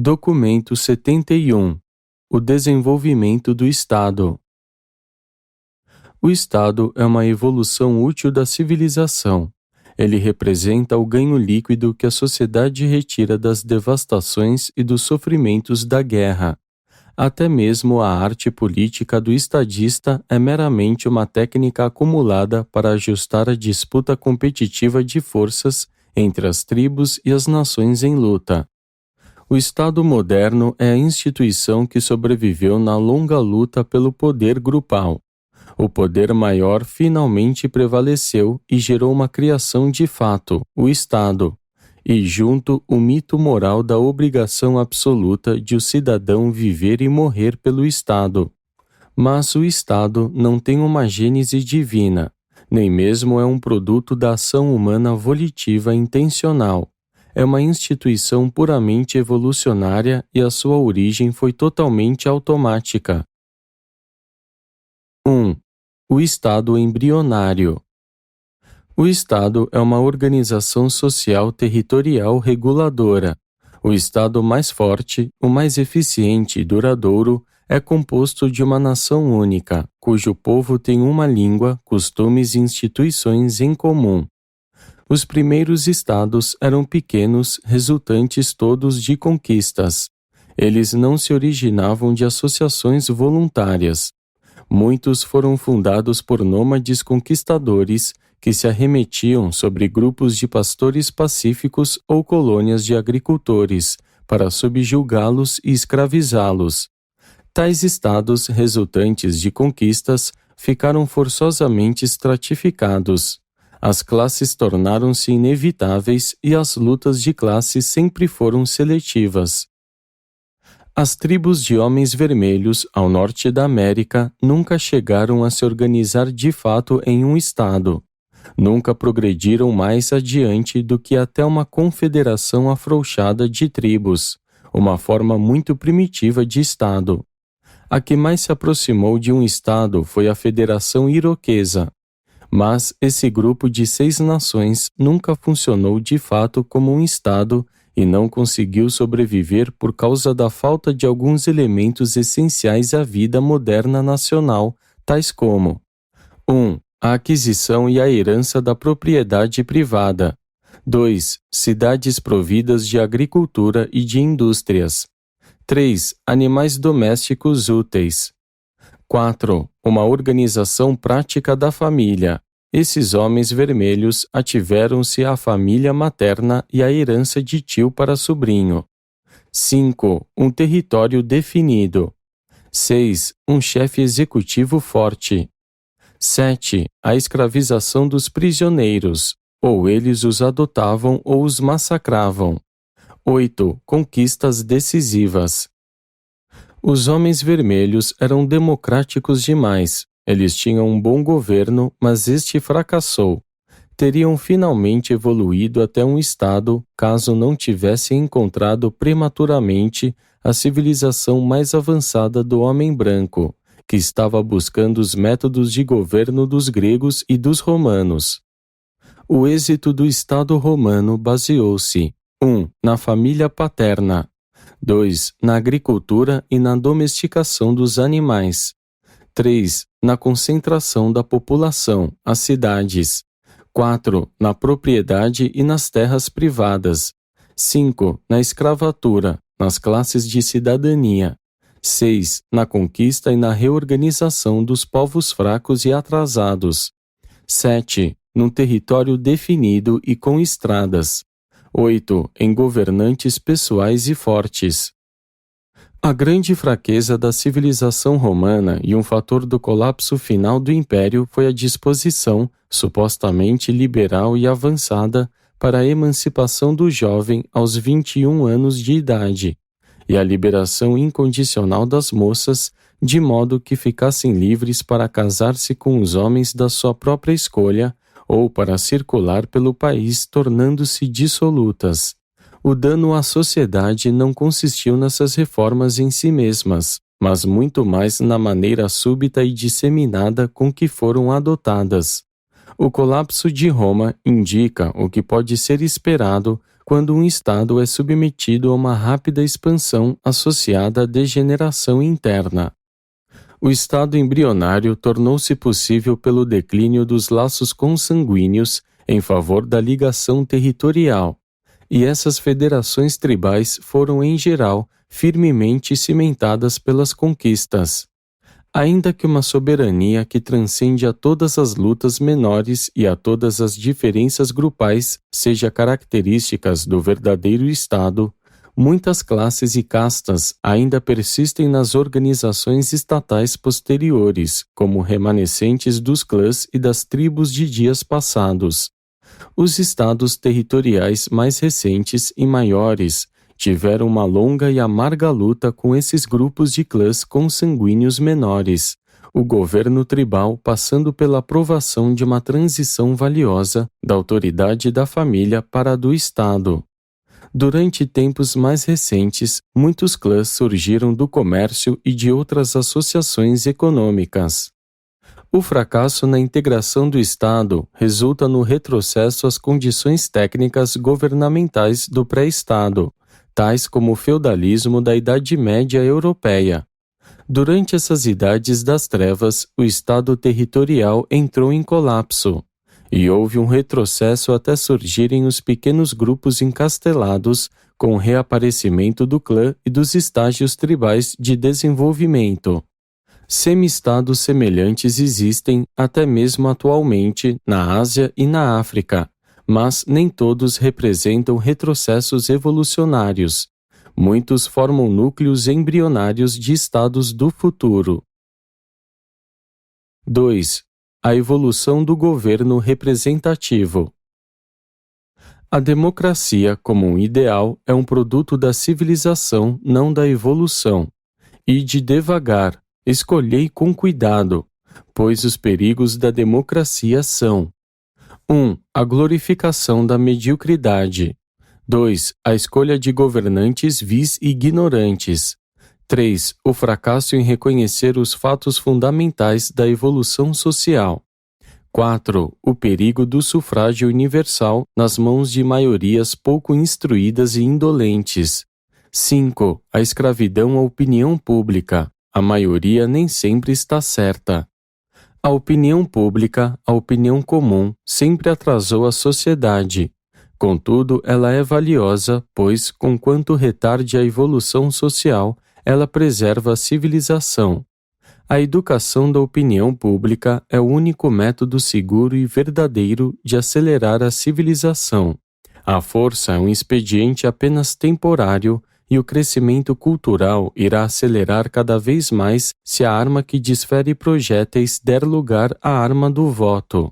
Documento 71. O desenvolvimento do Estado. O Estado é uma evolução útil da civilização. Ele representa o ganho líquido que a sociedade retira das devastações e dos sofrimentos da guerra. Até mesmo a arte política do estadista é meramente uma técnica acumulada para ajustar a disputa competitiva de forças entre as tribos e as nações em luta. O Estado moderno é a instituição que sobreviveu na longa luta pelo poder grupal. O poder maior finalmente prevaleceu e gerou uma criação de fato, o Estado, e junto o mito moral da obrigação absoluta de o cidadão viver e morrer pelo Estado. Mas o Estado não tem uma gênese divina, nem mesmo é um produto da ação humana volitiva intencional. É uma instituição puramente evolucionária e a sua origem foi totalmente automática. 1. O Estado embrionário. O Estado é uma organização social territorial reguladora. O Estado mais forte, o mais eficiente e duradouro, é composto de uma nação única, cujo povo tem uma língua, costumes e instituições em comum. Os primeiros estados eram pequenos, resultantes todos de conquistas. Eles não se originavam de associações voluntárias. Muitos foram fundados por nômades conquistadores que se arremetiam sobre grupos de pastores pacíficos ou colônias de agricultores para subjugá-los e escravizá-los. Tais estados resultantes de conquistas ficaram forçosamente estratificados. As classes tornaram-se inevitáveis e as lutas de classe sempre foram seletivas. As tribos de homens vermelhos ao norte da América nunca chegaram a se organizar de fato em um estado. Nunca progrediram mais adiante do que até uma confederação afrouxada de tribos, uma forma muito primitiva de estado. A que mais se aproximou de um estado foi a Federação Iroquesa. Mas esse grupo de 6 nações nunca funcionou de fato como um Estado e não conseguiu sobreviver por causa da falta de alguns elementos essenciais à vida moderna nacional, tais como 1. A aquisição e a herança da propriedade privada. 2. Cidades providas de agricultura e de indústrias. 3. Animais domésticos úteis. 4. Uma organização prática da família. Esses homens vermelhos ativeram-se à família materna e à herança de tio para sobrinho. 5. Um território definido. 6. Um chefe executivo forte. 7. A escravização dos prisioneiros. Ou eles os adotavam ou os massacravam. 8. Conquistas decisivas. Os homens vermelhos eram democráticos demais. Eles tinham um bom governo, mas este fracassou. Teriam finalmente evoluído até um estado caso não tivessem encontrado prematuramente a civilização mais avançada do homem branco, que estava buscando os métodos de governo dos gregos e dos romanos. O êxito do Estado romano baseou-se 1. Na família paterna. 2. Na agricultura e na domesticação dos animais. 3. Na concentração da população, as cidades. 4. Na propriedade e nas terras privadas. 5. Na escravatura, nas classes de cidadania. 6. Na conquista e na reorganização dos povos fracos e atrasados. 7. Num território definido e com estradas. 8. Em governantes pessoais e fortes. A grande fraqueza da civilização romana e um fator do colapso final do império foi a disposição, supostamente liberal e avançada, para a emancipação do jovem aos 21 anos de idade, e a liberação incondicional das moças, de modo que ficassem livres para casar-se com os homens da sua própria escolha, ou para circular pelo país tornando-se dissolutas. O dano à sociedade não consistiu nessas reformas em si mesmas, mas muito mais na maneira súbita e disseminada com que foram adotadas. O colapso de Roma indica o que pode ser esperado quando um estado é submetido a uma rápida expansão associada à degeneração interna. O estado embrionário tornou-se possível pelo declínio dos laços consanguíneos em favor da ligação territorial, e essas federações tribais foram, em geral, firmemente cimentadas pelas conquistas. Ainda que uma soberania que transcende a todas as lutas menores e a todas as diferenças grupais seja características do verdadeiro Estado, muitas classes e castas ainda persistem nas organizações estatais posteriores, como remanescentes dos clãs e das tribos de dias passados. Os estados territoriais mais recentes e maiores tiveram uma longa e amarga luta com esses grupos de clãs consanguíneos menores, o governo tribal passando pela aprovação de uma transição valiosa da autoridade da família para a do Estado. Durante tempos mais recentes, muitos clãs surgiram do comércio e de outras associações econômicas. O fracasso na integração do Estado resulta no retrocesso às condições técnicas governamentais do pré-Estado, tais como o feudalismo da Idade Média Europeia. Durante essas idades das trevas, o Estado territorial entrou em colapso, e houve um retrocesso até surgirem os pequenos grupos encastelados com o reaparecimento do clã e dos estágios tribais de desenvolvimento. Semi-estados semelhantes existem até mesmo atualmente na Ásia e na África, mas nem todos representam retrocessos evolucionários. Muitos formam núcleos embrionários de estados do futuro. 2. A evolução do governo representativo. A democracia, como um ideal, é um produto da civilização, não da evolução. Ide devagar, escolhei com cuidado, pois os perigos da democracia são: 1. A glorificação da mediocridade. 2. A escolha de governantes vis e ignorantes. 3. O fracasso em reconhecer os fatos fundamentais da evolução social. 4. O perigo do sufrágio universal nas mãos de maiorias pouco instruídas e indolentes. 5. A escravidão à opinião pública. A maioria nem sempre está certa. A opinião pública, a opinião comum, sempre atrasou a sociedade. Contudo, ela é valiosa, pois, conquanto retarde a evolução social, ela preserva a civilização. A educação da opinião pública é o único método seguro e verdadeiro de acelerar a civilização. A força é um expediente apenas temporário e o crescimento cultural irá acelerar cada vez mais se a arma que desfere projéteis der lugar à arma do voto.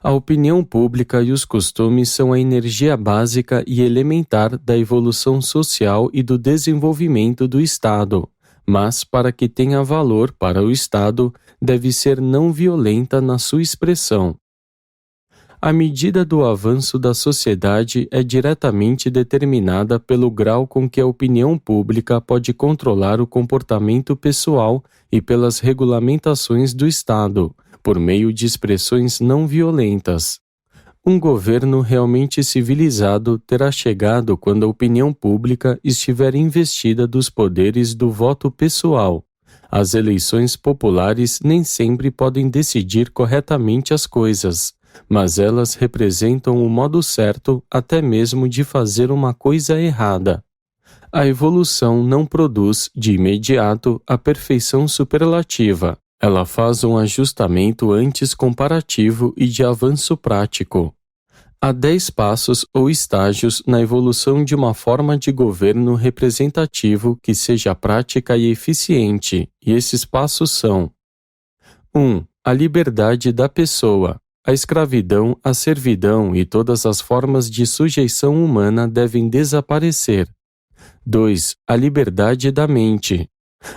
A opinião pública e os costumes são a energia básica e elementar da evolução social e do desenvolvimento do Estado, mas para que tenha valor para o Estado, deve ser não violenta na sua expressão. A medida do avanço da sociedade é diretamente determinada pelo grau com que a opinião pública pode controlar o comportamento pessoal e pelas regulamentações do Estado, por meio de expressões não violentas. Um governo realmente civilizado terá chegado quando a opinião pública estiver investida dos poderes do voto pessoal. As eleições populares nem sempre podem decidir corretamente as coisas, mas elas representam o modo certo até mesmo de fazer uma coisa errada. A evolução não produz, de imediato, a perfeição superlativa. Ela faz um ajustamento antes comparativo e de avanço prático. Há 10 passos ou estágios na evolução de uma forma de governo representativo que seja prática e eficiente, e esses passos são: 1. A liberdade da pessoa. A escravidão, a servidão e todas as formas de sujeição humana devem desaparecer. 2. A liberdade da mente.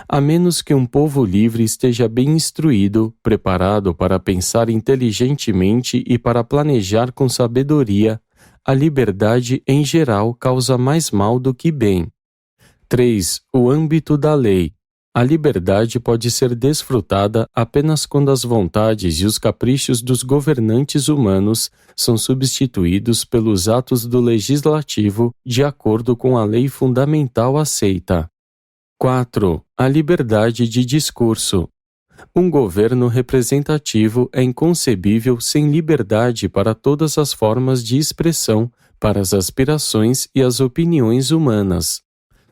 A menos que um povo livre esteja bem instruído, preparado para pensar inteligentemente e para planejar com sabedoria, a liberdade em geral causa mais mal do que bem. 3. O âmbito da lei. A liberdade pode ser desfrutada apenas quando as vontades e os caprichos dos governantes humanos são substituídos pelos atos do legislativo de acordo com a lei fundamental aceita. 4. A liberdade de discurso. Um governo representativo é inconcebível sem liberdade para todas as formas de expressão, para as aspirações e as opiniões humanas.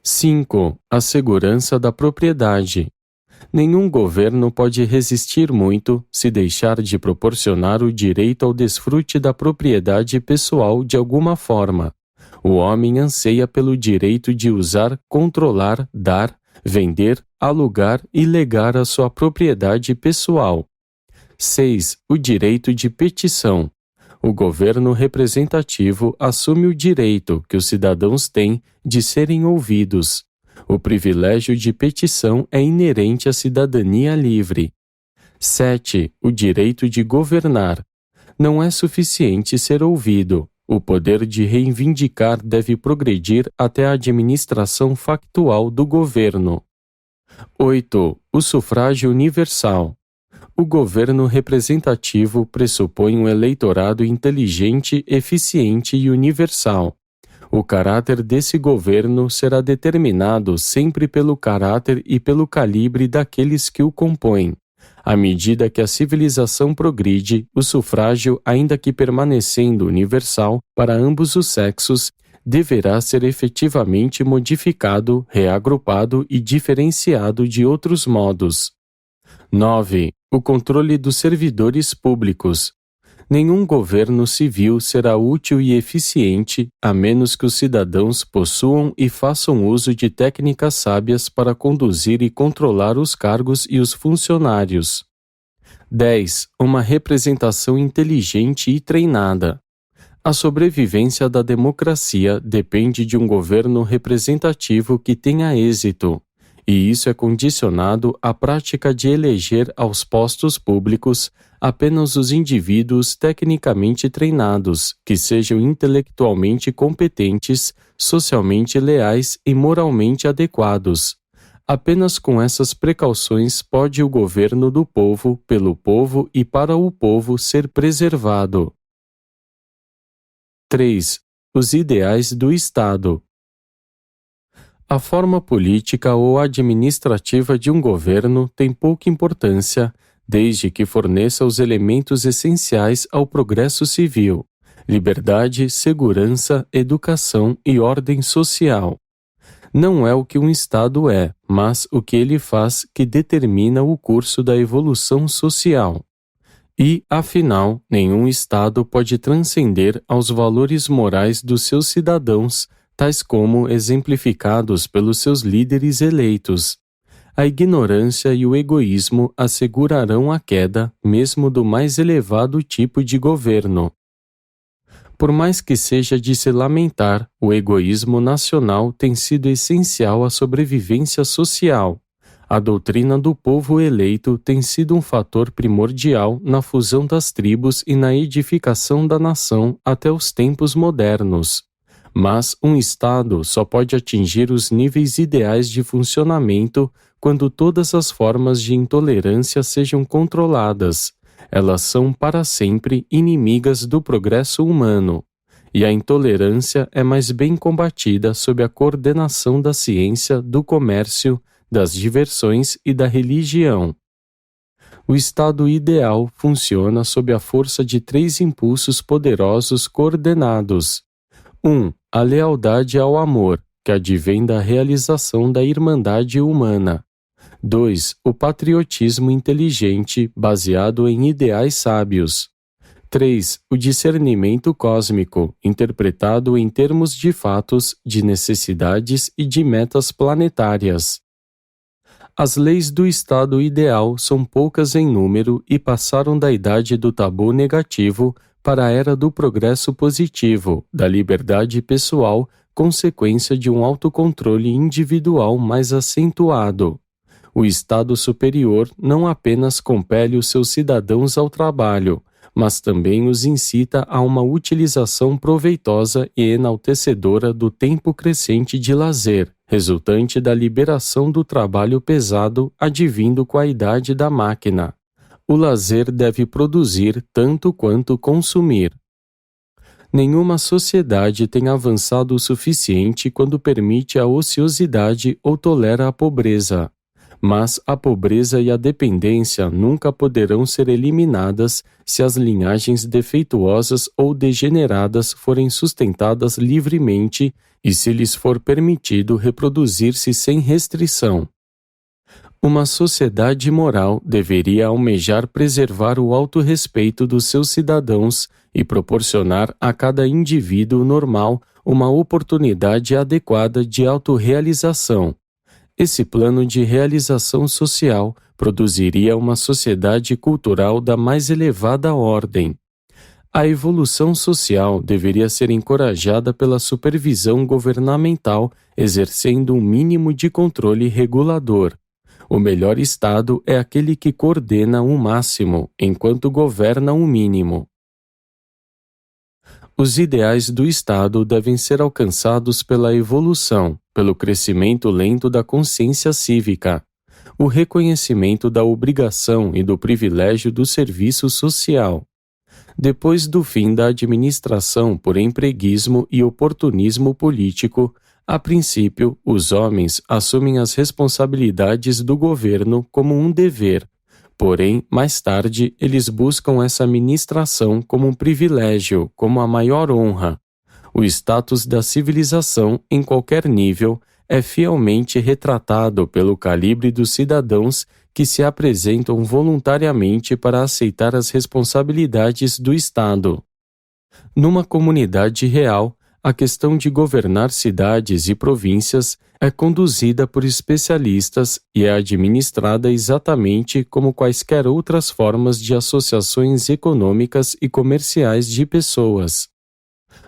5. A segurança da propriedade. Nenhum governo pode resistir muito se deixar de proporcionar o direito ao desfrute da propriedade pessoal de alguma forma. O homem anseia pelo direito de usar, controlar, dar, vender, alugar e legar a sua propriedade pessoal. 6. O direito de petição. O governo representativo assume o direito que os cidadãos têm de serem ouvidos. O privilégio de petição é inerente à cidadania livre. 7. O direito de governar. Não é suficiente ser ouvido. O poder de reivindicar deve progredir até a administração factual do governo. 8. O sufrágio universal. O governo representativo pressupõe um eleitorado inteligente, eficiente e universal. O caráter desse governo será determinado sempre pelo caráter e pelo calibre daqueles que o compõem. À medida que a civilização progride, o sufrágio, ainda que permanecendo universal para ambos os sexos, deverá ser efetivamente modificado, reagrupado e diferenciado de outros modos. 9. O controle dos servidores públicos. Nenhum governo civil será útil e eficiente a menos que os cidadãos possuam e façam uso de técnicas sábias para conduzir e controlar os cargos e os funcionários. 10. Uma representação inteligente e treinada. A sobrevivência da democracia depende de um governo representativo que tenha êxito, e isso é condicionado à prática de eleger aos postos públicos apenas os indivíduos tecnicamente treinados, que sejam intelectualmente competentes, socialmente leais e moralmente adequados. Apenas com essas precauções pode o governo do povo, pelo povo e para o povo ser preservado. 3. Os ideais do Estado. A forma política ou administrativa de um governo tem pouca importância, desde que forneça os elementos essenciais ao progresso civil: liberdade, segurança, educação e ordem social. Não é o que um Estado é, mas o que ele faz que determina o curso da evolução social. E, afinal, nenhum Estado pode transcender aos valores morais dos seus cidadãos, tais como exemplificados pelos seus líderes eleitos. A ignorância e o egoísmo assegurarão a queda mesmo do mais elevado tipo de governo. Por mais que seja de se lamentar, o egoísmo nacional tem sido essencial à sobrevivência social. A doutrina do povo eleito tem sido um fator primordial na fusão das tribos e na edificação da nação até os tempos modernos. Mas um Estado só pode atingir os níveis ideais de funcionamento quando todas as formas de intolerância sejam controladas. Elas são para sempre inimigas do progresso humano, e a intolerância é mais bem combatida sob a coordenação da ciência, do comércio, das diversões e da religião. O estado ideal funciona sob a força de 3 impulsos poderosos coordenados. 1. A lealdade ao amor, que advém da realização da irmandade humana. 2. O patriotismo inteligente, baseado em ideais sábios. 3. O discernimento cósmico, interpretado em termos de fatos, de necessidades e de metas planetárias. As leis do estado ideal são poucas em número e passaram da idade do tabu negativo para a era do progresso positivo, da liberdade pessoal, consequência de um autocontrole individual mais acentuado. O estado superior não apenas compele os seus cidadãos ao trabalho, mas também os incita a uma utilização proveitosa e enaltecedora do tempo crescente de lazer, resultante da liberação do trabalho pesado advindo com a idade da máquina. O lazer deve produzir tanto quanto consumir. Nenhuma sociedade tem avançado o suficiente quando permite a ociosidade ou tolera a pobreza. Mas a pobreza e a dependência nunca poderão ser eliminadas se as linhagens defeituosas ou degeneradas forem sustentadas livremente e se lhes for permitido reproduzir-se sem restrição. Uma sociedade moral deveria almejar preservar o autorrespeito dos seus cidadãos e proporcionar a cada indivíduo normal uma oportunidade adequada de autorrealização. Esse plano de realização social produziria uma sociedade cultural da mais elevada ordem. A evolução social deveria ser encorajada pela supervisão governamental, exercendo um mínimo de controle regulador. O melhor Estado é aquele que coordena o máximo, enquanto governa o mínimo. Os ideais do Estado devem ser alcançados pela evolução, pelo crescimento lento da consciência cívica, o reconhecimento da obrigação e do privilégio do serviço social. Depois do fim da administração por empreguismo e oportunismo político, a princípio, os homens assumem as responsabilidades do governo como um dever. Porém, mais tarde, eles buscam essa administração como um privilégio, como a maior honra. O status da civilização, em qualquer nível, é fielmente retratado pelo calibre dos cidadãos que se apresentam voluntariamente para aceitar as responsabilidades do Estado. Numa comunidade real, a questão de governar cidades e províncias é conduzida por especialistas e é administrada exatamente como quaisquer outras formas de associações econômicas e comerciais de pessoas.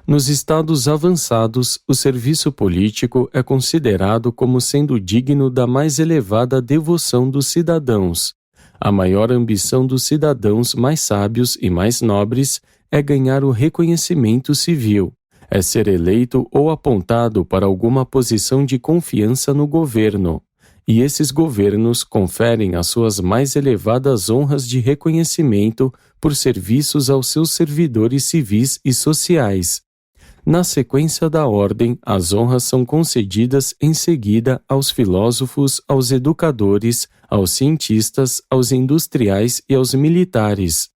Nos estados avançados, o serviço político é considerado como sendo digno da mais elevada devoção dos cidadãos. A maior ambição dos cidadãos mais sábios e mais nobres é ganhar o reconhecimento civil, é ser eleito ou apontado para alguma posição de confiança no governo, e esses governos conferem as suas mais elevadas honras de reconhecimento por serviços aos seus servidores civis e sociais. Na sequência da ordem, as honras são concedidas em seguida aos filósofos, aos educadores, aos cientistas, aos industriais e aos militares.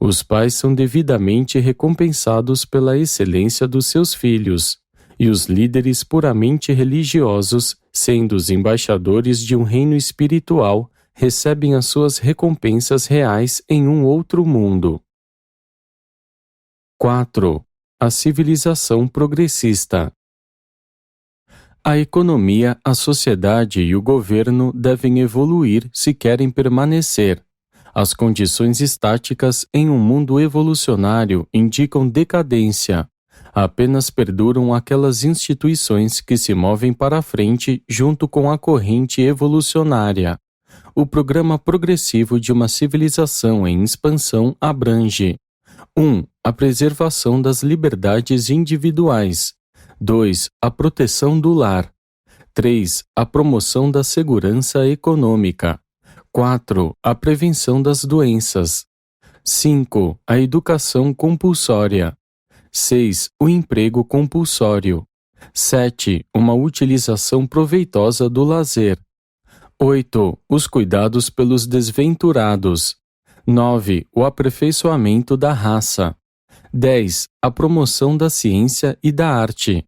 Os pais são devidamente recompensados pela excelência dos seus filhos, e os líderes puramente religiosos, sendo os embaixadores de um reino espiritual, recebem as suas recompensas reais em um outro mundo. 4. A civilização progressista. A economia, a sociedade e o governo devem evoluir se querem permanecer. As condições estáticas em um mundo evolucionário indicam decadência. Apenas perduram aquelas instituições que se movem para a frente junto com a corrente evolucionária. O programa progressivo de uma civilização em expansão abrange: 1. A preservação das liberdades individuais. 2. A proteção do lar. 3. A promoção da segurança econômica. 4. A prevenção das doenças. 5. A educação compulsória. 6. O emprego compulsório. 7. Uma utilização proveitosa do lazer. 8. Os cuidados pelos desventurados. 9. O aperfeiçoamento da raça. 10. A promoção da ciência e da arte.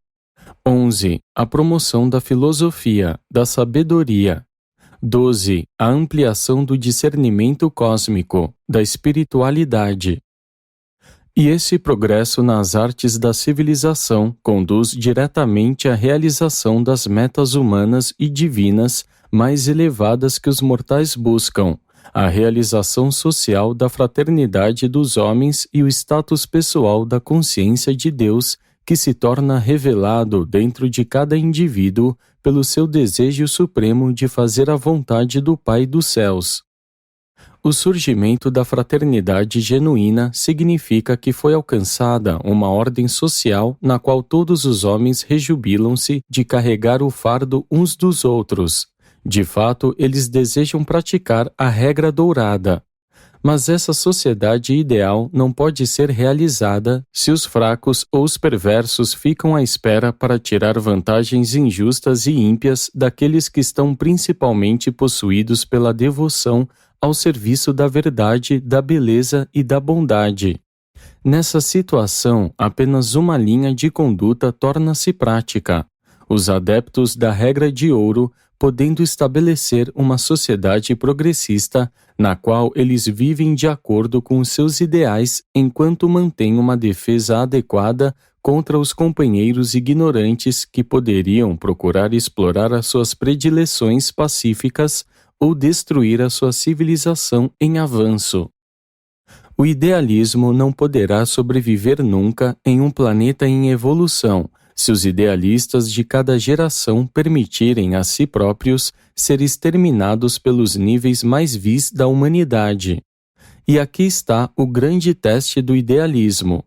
11. A promoção da filosofia, da sabedoria. 12. A ampliação do discernimento cósmico, da espiritualidade. E esse progresso nas artes da civilização conduz diretamente à realização das metas humanas e divinas mais elevadas que os mortais buscam, a realização social da fraternidade dos homens e o status pessoal da consciência de Deus que se torna revelado dentro de cada indivíduo pelo seu desejo supremo de fazer a vontade do Pai dos céus. O surgimento da fraternidade genuína significa que foi alcançada uma ordem social na qual todos os homens rejubilam-se de carregar o fardo uns dos outros. De fato, eles desejam praticar a regra dourada. Mas essa sociedade ideal não pode ser realizada se os fracos ou os perversos ficam à espera para tirar vantagens injustas e ímpias daqueles que estão principalmente possuídos pela devoção ao serviço da verdade, da beleza e da bondade. Nessa situação, apenas uma linha de conduta torna-se prática. Os adeptos da regra de ouro, podendo estabelecer uma sociedade progressista, na qual eles vivem de acordo com os seus ideais enquanto mantêm uma defesa adequada contra os companheiros ignorantes que poderiam procurar explorar as suas predileções pacíficas ou destruir a sua civilização em avanço. O idealismo não poderá sobreviver nunca em um planeta em evolução, se os idealistas de cada geração permitirem a si próprios ser exterminados pelos níveis mais vis da humanidade. E aqui está o grande teste do idealismo.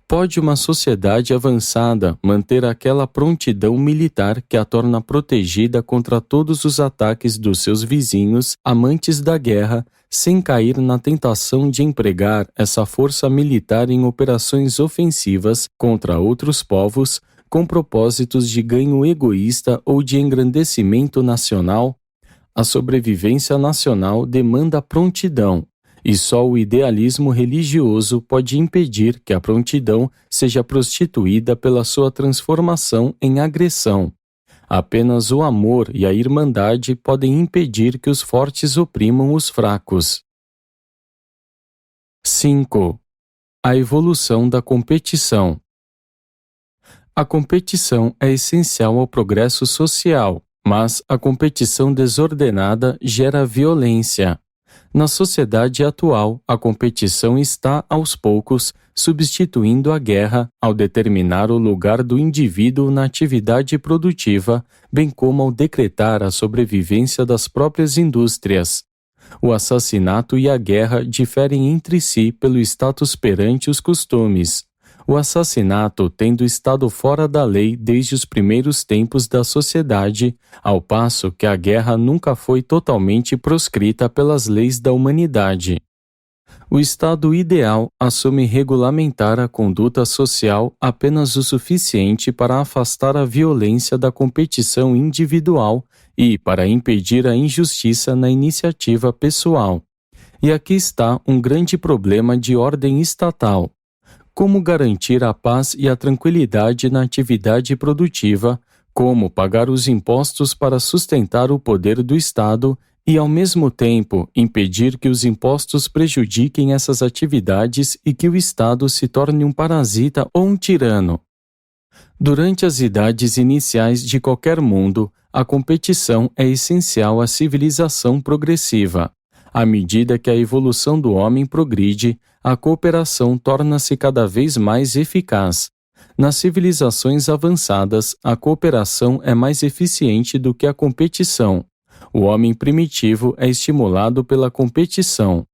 Pode uma sociedade avançada manter aquela prontidão militar que a torna protegida contra todos os ataques dos seus vizinhos, amantes da guerra, sem cair na tentação de empregar essa força militar em operações ofensivas contra outros povos, com propósitos de ganho egoísta ou de engrandecimento nacional? A sobrevivência nacional demanda prontidão. E só o idealismo religioso pode impedir que a prontidão seja prostituída pela sua transformação em agressão. Apenas o amor e a irmandade podem impedir que os fortes oprimam os fracos. 5. A evolução da competição. A competição é essencial ao progresso social, mas a competição desordenada gera violência. Na sociedade atual, a competição está, aos poucos, substituindo a guerra ao determinar o lugar do indivíduo na atividade produtiva, bem como ao decretar a sobrevivência das próprias indústrias. O assassinato e a guerra diferem entre si pelo status perante os costumes. O assassinato tendo estado fora da lei desde os primeiros tempos da sociedade, ao passo que a guerra nunca foi totalmente proscrita pelas leis da humanidade. O estado ideal assume regulamentar a conduta social apenas o suficiente para afastar a violência da competição individual e para impedir a injustiça na iniciativa pessoal. E aqui está um grande problema de ordem estatal. Como garantir a paz e a tranquilidade na atividade produtiva, como pagar os impostos para sustentar o poder do Estado e, ao mesmo tempo, impedir que os impostos prejudiquem essas atividades e que o Estado se torne um parasita ou um tirano. Durante as idades iniciais de qualquer mundo, a competição é essencial à civilização progressiva. À medida que a evolução do homem progride, a cooperação torna-se cada vez mais eficaz. Nas civilizações avançadas, a cooperação é mais eficiente do que a competição. O homem primitivo é estimulado pela competição.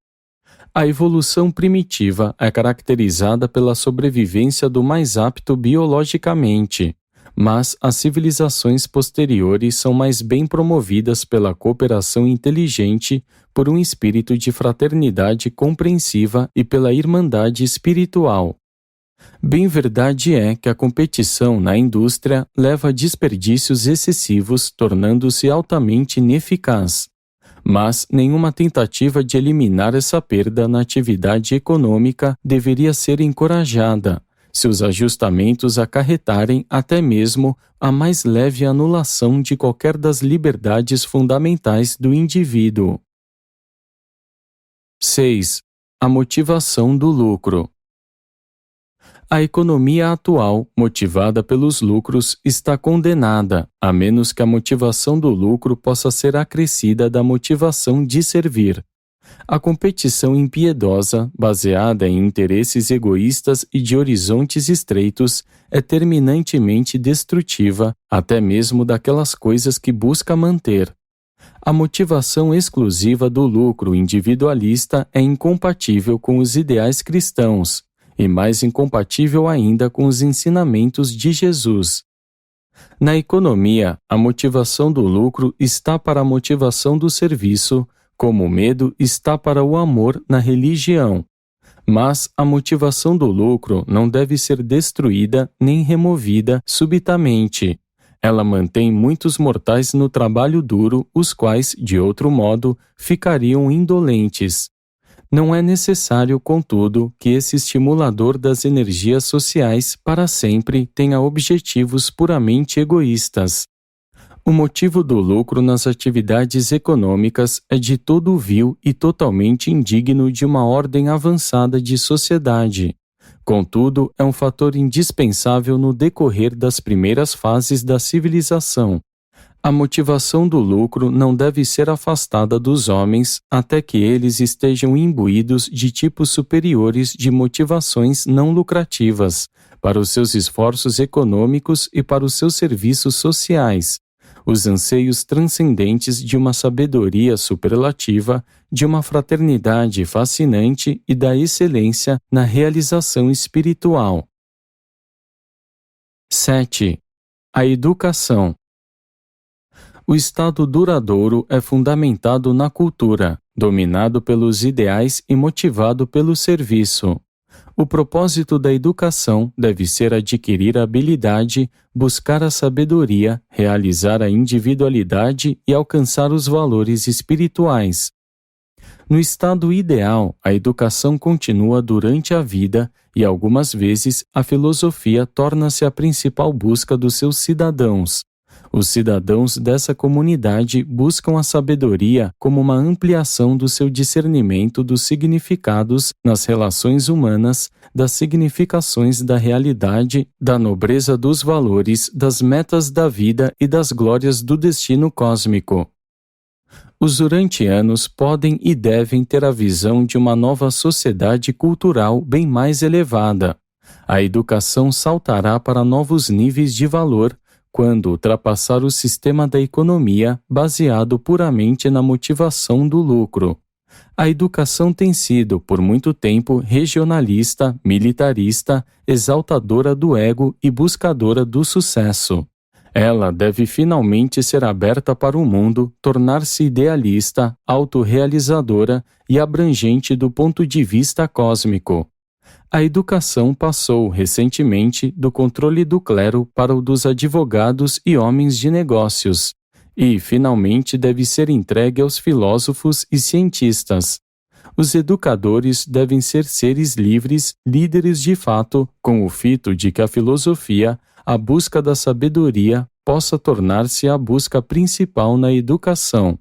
A evolução primitiva é caracterizada pela sobrevivência do mais apto biologicamente, mas as civilizações posteriores são mais bem promovidas pela cooperação inteligente, por um espírito de fraternidade compreensiva e pela irmandade espiritual. Bem verdade é que a competição na indústria leva a desperdícios excessivos, tornando-se altamente ineficaz. Mas nenhuma tentativa de eliminar essa perda na atividade econômica deveria ser encorajada, se os ajustamentos acarretarem até mesmo a mais leve anulação de qualquer das liberdades fundamentais do indivíduo. 6. A motivação do lucro. A economia atual, motivada pelos lucros, está condenada, a menos que a motivação do lucro possa ser acrescida da motivação de servir. A competição impiedosa, baseada em interesses egoístas e de horizontes estreitos, é terminantemente destrutiva, até mesmo daquelas coisas que busca manter. A motivação exclusiva do lucro individualista é incompatível com os ideais cristãos, e mais incompatível ainda com os ensinamentos de Jesus. Na economia, a motivação do lucro está para a motivação do serviço, como o medo está para o amor na religião. Mas a motivação do lucro não deve ser destruída nem removida subitamente. Ela mantém muitos mortais no trabalho duro, os quais, de outro modo, ficariam indolentes. Não é necessário, contudo, que esse estimulador das energias sociais para sempre tenha objetivos puramente egoístas. O motivo do lucro nas atividades econômicas é de todo vil e totalmente indigno de uma ordem avançada de sociedade. Contudo, é um fator indispensável no decorrer das primeiras fases da civilização. A motivação do lucro não deve ser afastada dos homens até que eles estejam imbuídos de tipos superiores de motivações não lucrativas, para os seus esforços econômicos e para os seus serviços sociais. Os anseios transcendentes de uma sabedoria superlativa, de uma fraternidade fascinante e da excelência na realização espiritual. 7. A educação. O estado duradouro é fundamentado na cultura, dominado pelos ideais e motivado pelo serviço. O propósito da educação deve ser adquirir a habilidade, buscar a sabedoria, realizar a individualidade e alcançar os valores espirituais. No estado ideal, a educação continua durante a vida e, algumas vezes, a filosofia torna-se a principal busca dos seus cidadãos. Os cidadãos dessa comunidade buscam a sabedoria como uma ampliação do seu discernimento dos significados nas relações humanas, das significações da realidade, da nobreza dos valores, das metas da vida e das glórias do destino cósmico. Os urantianos podem e devem ter a visão de uma nova sociedade cultural bem mais elevada. A educação saltará para novos níveis de valor quando ultrapassar o sistema da economia baseado puramente na motivação do lucro. A educação tem sido, por muito tempo, regionalista, militarista, exaltadora do ego e buscadora do sucesso. Ela deve finalmente ser aberta para o mundo, tornar-se idealista, autorrealizadora e abrangente do ponto de vista cósmico. A educação passou, recentemente, do controle do clero para o dos advogados e homens de negócios, e, finalmente, deve ser entregue aos filósofos e cientistas. Os educadores devem ser seres livres, líderes de fato, com o fito de que a filosofia, a busca da sabedoria, possa tornar-se a busca principal na educação.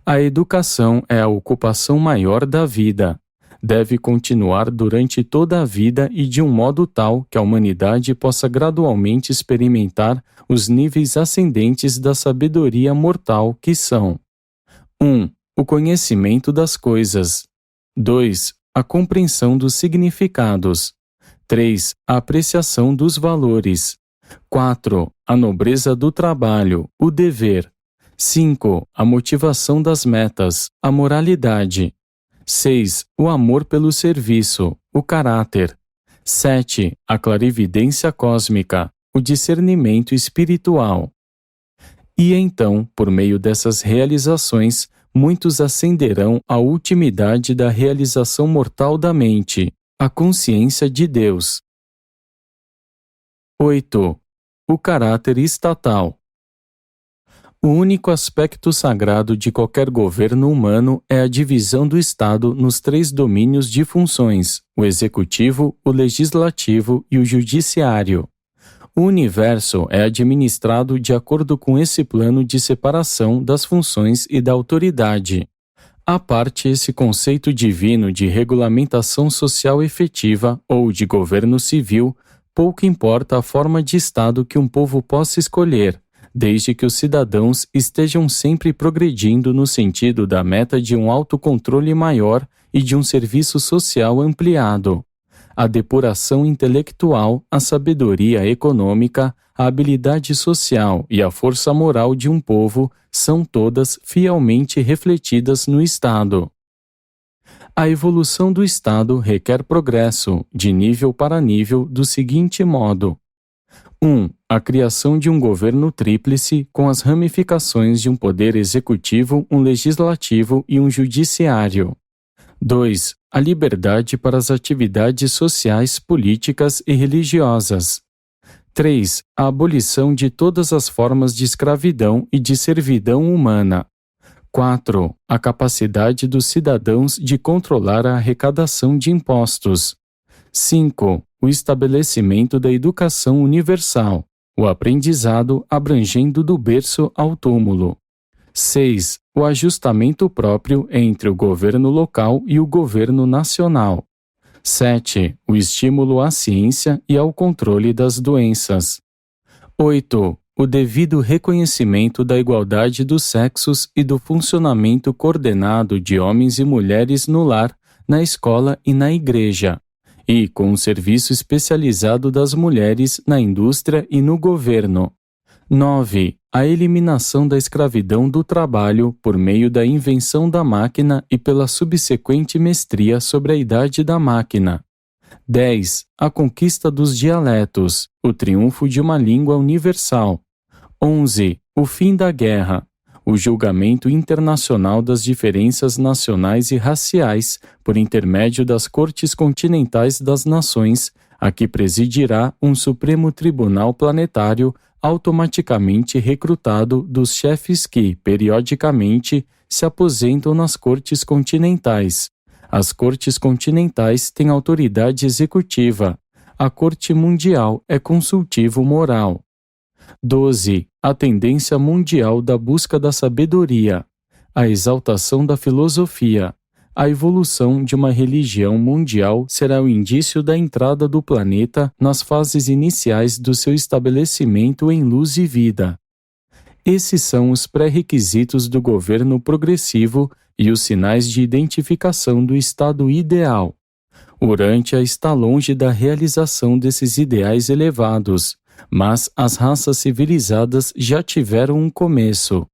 A educação é a ocupação maior da vida. Deve continuar durante toda a vida e de um modo tal que a humanidade possa gradualmente experimentar os níveis ascendentes da sabedoria mortal que são: 1. O conhecimento das coisas. 2. A compreensão dos significados. 3. A apreciação dos valores. 4. A nobreza do trabalho, o dever. 5. A motivação das metas, a moralidade. 6. O amor pelo serviço, o caráter. 7. A clarividência cósmica, o discernimento espiritual. E então, por meio dessas realizações, muitos ascenderão à ultimidade da realização mortal da mente, a consciência de Deus. 8. O caráter estatal. O único aspecto sagrado de qualquer governo humano é a divisão do Estado nos 3 domínios de funções: o executivo, o legislativo e o judiciário. O universo é administrado de acordo com esse plano de separação das funções e da autoridade. À parte esse conceito divino de regulamentação social efetiva ou de governo civil, pouco importa a forma de Estado que um povo possa escolher, desde que os cidadãos estejam sempre progredindo no sentido da meta de um autocontrole maior e de um serviço social ampliado. A depuração intelectual, a sabedoria econômica, a habilidade social e a força moral de um povo são todas fielmente refletidas no Estado. A evolução do Estado requer progresso, de nível para nível, do seguinte modo: 1. A criação de um governo tríplice com as ramificações de um poder executivo, um legislativo e um judiciário. 2. A liberdade para as atividades sociais, políticas e religiosas. 3. A abolição de todas as formas de escravidão e de servidão humana. 4. A capacidade dos cidadãos de controlar a arrecadação de impostos. 5. O estabelecimento da educação universal, o aprendizado abrangendo do berço ao túmulo. 6. O ajustamento próprio entre o governo local e o governo nacional. 7. O estímulo à ciência e ao controle das doenças. 8. O devido reconhecimento da igualdade dos sexos e do funcionamento coordenado de homens e mulheres no lar, na escola e na igreja, e com o serviço especializado das mulheres na indústria e no governo. 9. A eliminação da escravidão do trabalho por meio da invenção da máquina e pela subsequente mestria sobre a idade da máquina. 10. A conquista dos dialetos, o triunfo de uma língua universal. 11. O fim da guerra, o julgamento internacional das diferenças nacionais e raciais por intermédio das Cortes Continentais das Nações, a que presidirá um Supremo Tribunal Planetário automaticamente recrutado dos chefes que, periodicamente, se aposentam nas Cortes Continentais. As Cortes Continentais têm autoridade executiva. A Corte Mundial é consultivo moral. 12. A tendência mundial da busca da sabedoria, a exaltação da filosofia. A evolução de uma religião mundial será o indício da entrada do planeta nas fases iniciais do seu estabelecimento em luz e vida. Esses são os pré-requisitos do governo progressivo e os sinais de identificação do estado ideal. Urântia está longe da realização desses ideais elevados, mas as raças civilizadas já tiveram um começo.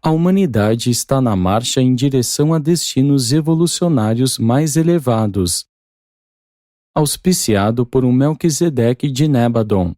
A humanidade está na marcha em direção a destinos evolucionários mais elevados. Auspiciado por um Melquisedeque de Nébadon.